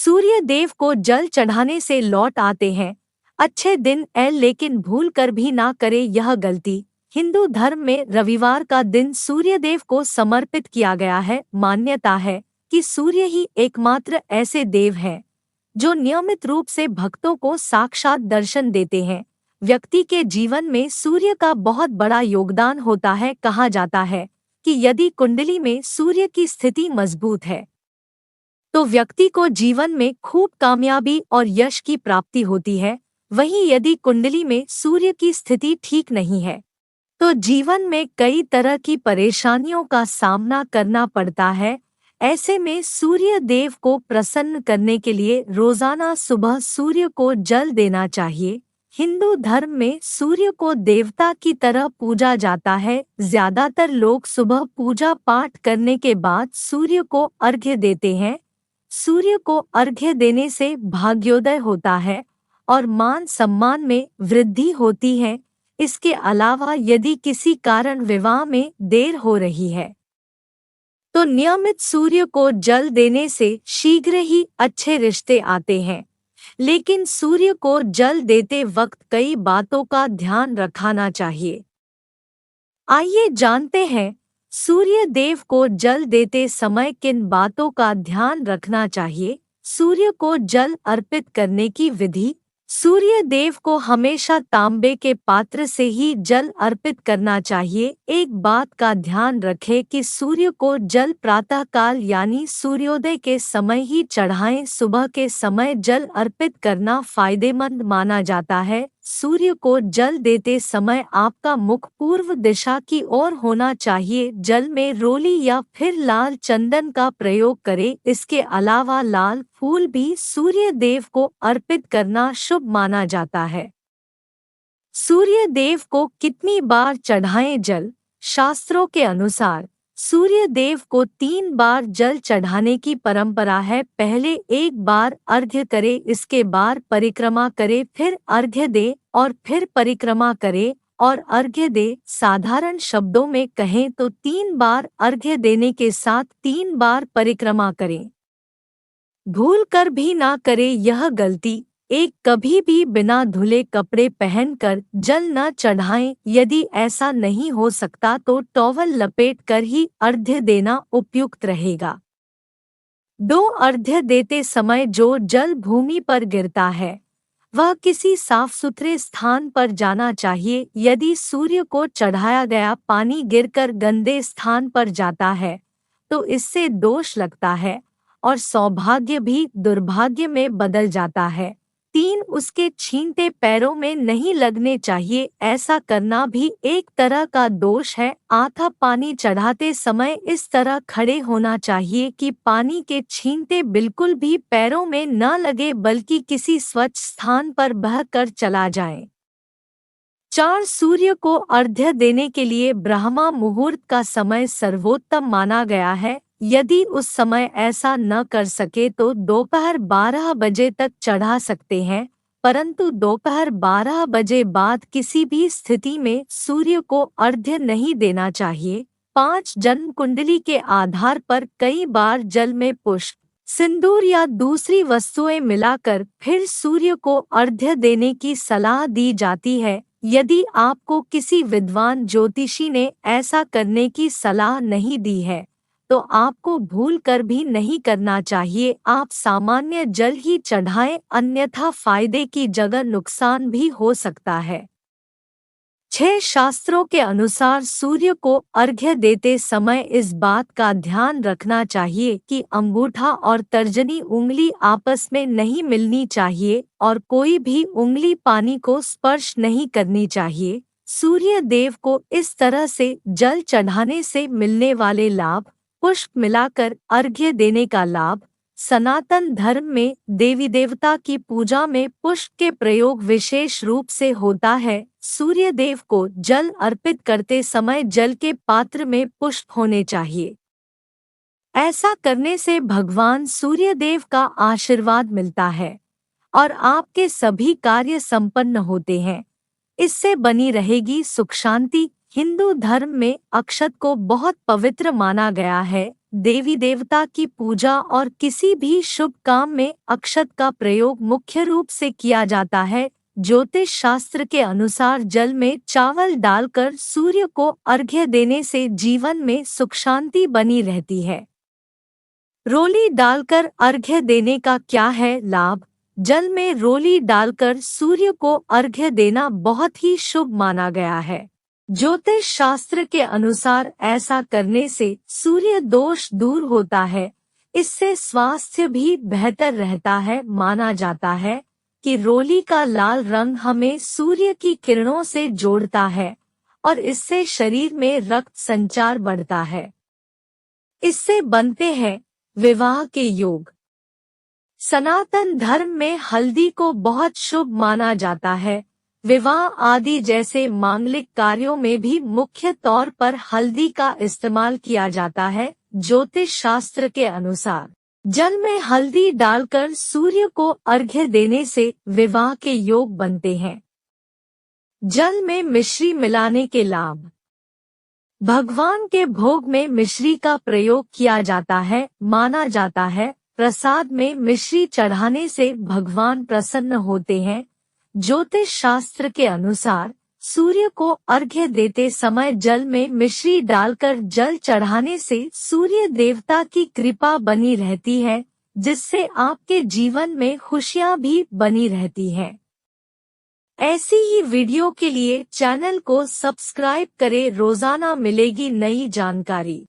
सूर्य देव को जल चढ़ाने से लौट आते हैं। अच्छे दिन लेकिन भूल कर भी ना करे यह गलती। हिंदू धर्म में रविवार का दिन सूर्य देव को समर्पित किया गया है। मान्यता है कि सूर्य ही एकमात्र ऐसे देव हैं जो नियमित रूप से भक्तों को साक्षात दर्शन देते हैं। व्यक्ति के जीवन में सूर्य का बहुत बड़ा योगदान होता है। कहा जाता है कि यदि कुंडली में सूर्य की स्थिति मजबूत है तो व्यक्ति को जीवन में खूब कामयाबी और यश की प्राप्ति होती है। वहीं यदि कुंडली में सूर्य की स्थिति ठीक नहीं है तो जीवन में कई तरह की परेशानियों का सामना करना पड़ता है। ऐसे में सूर्य देव को प्रसन्न करने के लिए रोजाना सुबह सूर्य को जल देना चाहिए। हिंदू धर्म में सूर्य को देवता की तरह पूजा जाता है। ज्यादातर लोग सुबह पूजा पाठ करने के बाद सूर्य को अर्घ्य देते हैं। सूर्य को अर्घ्य देने से भाग्योदय होता है और मान सम्मान में वृद्धि होती है। इसके अलावा यदि किसी कारण विवाह में देर हो रही है तो नियमित सूर्य को जल देने से शीघ्र ही अच्छे रिश्ते आते हैं। लेकिन सूर्य को जल देते वक्त कई बातों का ध्यान रखना चाहिए। आइए जानते हैं सूर्य देव को जल देते समय किन बातों का ध्यान रखना चाहिए। सूर्य को जल अर्पित करने की विधि। सूर्य देव को हमेशा तांबे के पात्र से ही जल अर्पित करना चाहिए। एक बात का ध्यान रखें कि सूर्य को जल प्रातः काल यानी सूर्योदय के समय ही चढ़ाएं। सुबह के समय जल अर्पित करना फायदेमंद माना जाता है। सूर्य को जल देते समय आपका मुख पूर्व दिशा की ओर होना चाहिए। जल में रोली या फिर लाल चंदन का प्रयोग करें। इसके अलावा लाल फूल भी सूर्य देव को अर्पित करना शुभ माना जाता है। सूर्य देव को कितनी बार चढ़ाएं जल। शास्त्रों के अनुसार सूर्य देव को 3 बार जल चढ़ाने की परंपरा है। पहले एक बार अर्घ्य करे, इसके बाद परिक्रमा करे, फिर अर्घ्य दे और फिर परिक्रमा करे और अर्घ्य दे। साधारण शब्दों में कहें तो 3 बार अर्घ्य देने के साथ 3 बार परिक्रमा करें। भूल कर भी ना करे यह गलती। एक कभी भी बिना धुले कपड़े पहनकर जल न चढ़ाएं। यदि ऐसा नहीं हो सकता तो टॉवल लपेट कर ही अर्घ्य देना उपयुक्त रहेगा। 2 अर्घ्य देते समय जो जल भूमि पर गिरता है वह किसी साफ सुथरे स्थान पर जाना चाहिए। यदि सूर्य को चढ़ाया गया पानी गिरकर गंदे स्थान पर जाता है तो इससे दोष लगता है और सौभाग्य भी दुर्भाग्य में बदल जाता है। 3 उसके छींटे पैरों में नहीं लगने चाहिए। ऐसा करना भी एक तरह का दोष है। आधा पानी चढ़ाते समय इस तरह खड़े होना चाहिए कि पानी के छींटे बिल्कुल भी पैरों में न लगे बल्कि किसी स्वच्छ स्थान पर बहकर चला जाए। 4 सूर्य को अर्घ्य देने के लिए ब्रह्मा मुहूर्त का समय सर्वोत्तम माना गया है। यदि उस समय ऐसा न कर सके तो दोपहर 12 बजे तक चढ़ा सकते हैं, परंतु दोपहर 12 बजे बाद किसी भी स्थिति में सूर्य को अर्घ्य नहीं देना चाहिए। 5 जन्म कुंडली के आधार पर कई बार जल में पुष्प, सिंदूर या दूसरी वस्तुएं मिलाकर फिर सूर्य को अर्घ्य देने की सलाह दी जाती है। यदि आपको किसी विद्वान ज्योतिषी ने ऐसा करने की सलाह नहीं दी है तो आपको भूल कर भी नहीं करना चाहिए। आप सामान्य जल ही चढ़ाएं, अन्यथा फायदे की जगह नुकसान भी हो सकता है। 6 शास्त्रों के अनुसार सूर्य को अर्घ्य देते समय इस बात का ध्यान रखना चाहिए कि अंगूठा और तर्जनी उंगली आपस में नहीं मिलनी चाहिए और कोई भी उंगली पानी को स्पर्श नहीं करनी चाहिए। सूर्य देव को इस तरह से जल चढ़ाने से मिलने वाले लाभ। पुष्प मिलाकर अर्घ्य देने का लाभ। सनातन धर्म में देवी देवता की पूजा में पुष्प के प्रयोग विशेष रूप से होता है। सूर्य देव को जल अर्पित करते समय जल के पात्र में पुष्प होने चाहिए। ऐसा करने से भगवान सूर्य देव का आशीर्वाद मिलता है और आपके सभी कार्य संपन्न होते हैं। इससे बनी रहेगी सुख शांति। हिंदू धर्म में अक्षत को बहुत पवित्र माना गया है। देवी देवता की पूजा और किसी भी शुभ काम में अक्षत का प्रयोग मुख्य रूप से किया जाता है। ज्योतिष शास्त्र के अनुसार जल में चावल डालकर सूर्य को अर्घ्य देने से जीवन में सुख शांति बनी रहती है। रोली डालकर अर्घ्य देने का क्या है लाभ? जल में रोली डालकर सूर्य को अर्घ्य देना बहुत ही शुभ माना गया है। ज्योतिष शास्त्र के अनुसार ऐसा करने से सूर्य दोष दूर होता है, इससे स्वास्थ्य भी बेहतर रहता है। माना जाता है कि रोली का लाल रंग हमें सूर्य की किरणों से जोड़ता है और इससे शरीर में रक्त संचार बढ़ता है। इससे बनते हैं विवाह के योग। सनातन धर्म में हल्दी को बहुत शुभ माना जाता है। विवाह आदि जैसे मांगलिक कार्यों में भी मुख्य तौर पर हल्दी का इस्तेमाल किया जाता है। ज्योतिष शास्त्र के अनुसार जल में हल्दी डालकर सूर्य को अर्घ्य देने से विवाह के योग बनते हैं। जल में मिश्री मिलाने के लाभ। भगवान के भोग में मिश्री का प्रयोग किया जाता है। माना जाता है प्रसाद में मिश्री चढ़ाने से भगवान प्रसन्न होते हैं। ज्योतिष शास्त्र के अनुसार सूर्य को अर्घ्य देते समय जल में मिश्री डालकर जल चढ़ाने से सूर्य देवता की कृपा बनी रहती है, जिससे आपके जीवन में खुशियां भी बनी रहती हैं। ऐसी ही वीडियो के लिए चैनल को सब्सक्राइब करें, रोजाना मिलेगी नई जानकारी।